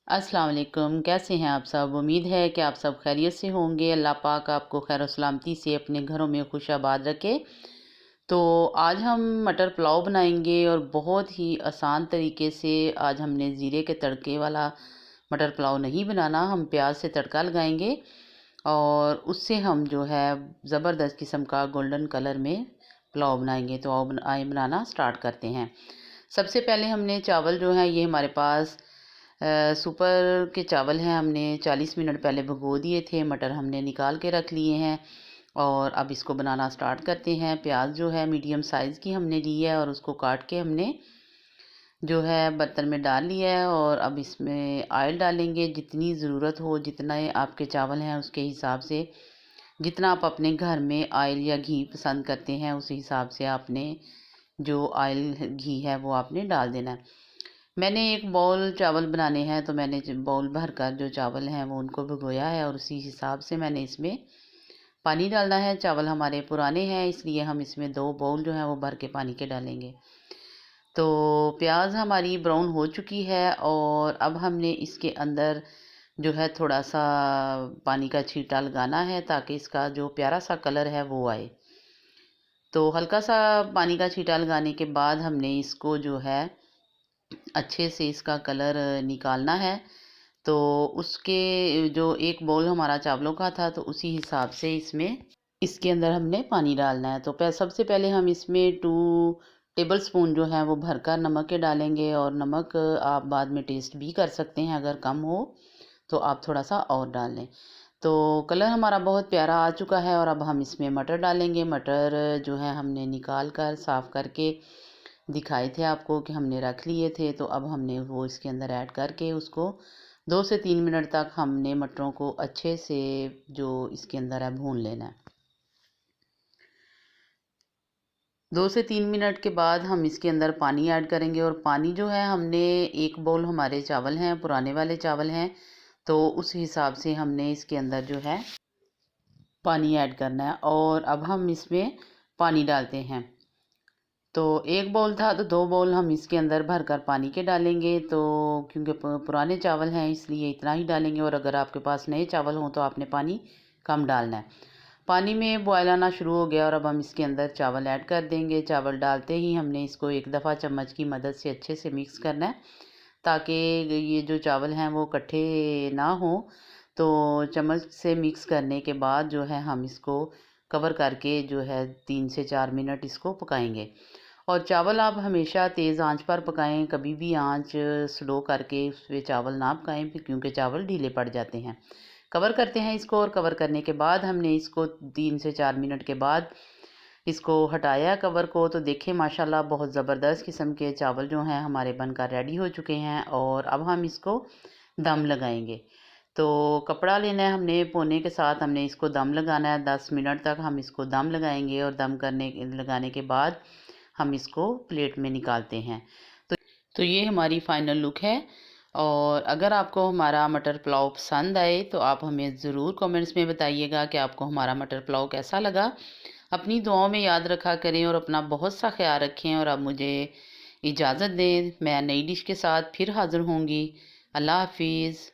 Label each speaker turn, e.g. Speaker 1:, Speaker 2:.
Speaker 1: अस्सलाम वालेकुम। कैसे हैं आप सब? उम्मीद है कि आप सब खैरियत से होंगे। अल्लाह पाक आपको खैर और सलामती से अपने घरों में खुशाबाद रखे। तो आज हम मटर पुलाव बनाएंगे और बहुत ही आसान तरीके से। आज हमने ज़ीरे के तड़के वाला मटर पुलाव नहीं बनाना, हम प्याज से तड़का लगाएंगे और उससे हम जो है ज़बरदस्त किस्म का गोल्डन कलर में पुलाव बनाएंगे। तो आओ आए बनाना स्टार्ट करते हैं। सबसे पहले हमने चावल जो है, ये हमारे पास सुपर के चावल हैं, हमने 40 मिनट पहले भिगो दिए थे। मटर हमने निकाल के रख लिए हैं और अब इसको बनाना स्टार्ट करते हैं। प्याज जो है मीडियम साइज़ की हमने ली है और उसको काट के हमने जो है बर्तन में डाल लिया है। और अब इसमें ऑयल डालेंगे, जितनी ज़रूरत हो, जितना आपके चावल हैं उसके हिसाब से, जितना आप अपने घर में ऑयल या घी पसंद करते हैं उस हिसाब से आपने जो ऑयल घी है वो आपने डाल देना है। मैंने एक बाउल चावल बनाने हैं तो मैंने बाउल भर कर जो चावल हैं वो उनको भिगोया है और उसी हिसाब से मैंने इसमें पानी डालना है। चावल हमारे पुराने हैं इसलिए हम इसमें 2 बाउल जो है वो भर के पानी के डालेंगे। तो प्याज हमारी ब्राउन हो चुकी है और अब हमने इसके अंदर जो है थोड़ा सा पानी का छींटा लगाना है ताकि इसका जो प्यारा सा कलर है वो आए। तो हल्का सा पानी का छींटा लगाने के बाद हमने इसको जो है अच्छे से इसका कलर निकालना है। तो उसके जो एक बाउल हमारा चावलों का था तो उसी हिसाब से इसमें इसके अंदर हमने पानी डालना है। तो सबसे पहले हम इसमें 2 टेबल स्पून जो है वो भरकर नमक के डालेंगे और नमक आप बाद में टेस्ट भी कर सकते हैं, अगर कम हो तो आप थोड़ा सा और डाल लें। तो कलर हमारा बहुत प्यारा आ चुका है और अब हम इसमें मटर डालेंगे। मटर जो है हमने निकाल कर साफ़ करके दिखाए थे आपको कि हमने रख लिए थे। तो अब हमने वो इसके अंदर ऐड करके उसको 2 से 3 मिनट तक हमने मटरों को अच्छे से जो इसके अंदर है भून लेना है। 2 से 3 मिनट के बाद हम इसके अंदर पानी ऐड करेंगे और पानी जो है हमने एक बाउल हमारे चावल हैं, पुराने वाले चावल हैं, तो उस हिसाब से हमने इसके अंदर जो है पानी ऐड करना है। और अब हम इसमें पानी डालते हैं। तो एक बाउल था तो 2 बाउल हम इसके अंदर भर कर पानी के डालेंगे। तो क्योंकि पुराने चावल हैं इसलिए इतना ही डालेंगे और अगर आपके पास नए चावल हों तो आपने पानी कम डालना है। पानी में बॉयल आना शुरू हो गया और अब हम इसके अंदर चावल ऐड कर देंगे। चावल डालते ही हमने इसको एक दफ़ा चम्मच की मदद से अच्छे से मिक्स करना है ताकि ये जो चावल हैं वो इकट्ठे ना हो। तो चम्मच से मिक्स करने के बाद जो है हम इसको कवर करके जो है 3 से 4 मिनट इसको पकाएंगे। और चावल आप हमेशा तेज़ आंच पर पकाएं, कभी भी आंच स्लो करके उस पे चावल ना पकाएं क्योंकि चावल ढीले पड़ जाते हैं। कवर करते हैं इसको और कवर करने के बाद हमने इसको 3 से 4 मिनट के बाद इसको हटाया कवर को। तो देखें माशाल्लाह बहुत ज़बरदस्त किस्म के चावल जो हैं हमारे बनकर रेडी हो चुके हैं और अब हम इसको दम लगाएंगे। तो कपड़ा लेना है हमने, पोने के साथ हमने इसको दम लगाना है। 10 मिनट तक हम इसको दम लगाएंगे और दम लगाने के बाद हम इसको प्लेट में निकालते हैं। तो ये हमारी फ़ाइनल लुक है। और अगर आपको हमारा मटर पुलाव पसंद आए तो आप हमें ज़रूर कमेंट्स में बताइएगा कि आपको हमारा मटर पुलाव कैसा लगा। अपनी दुआओं में याद रखा करें और अपना बहुत सा ख्याल रखें। और अब मुझे इजाज़त दें, मैं नई डिश के साथ फिर हाज़िर होंगी। अल्लाह हाफिज़।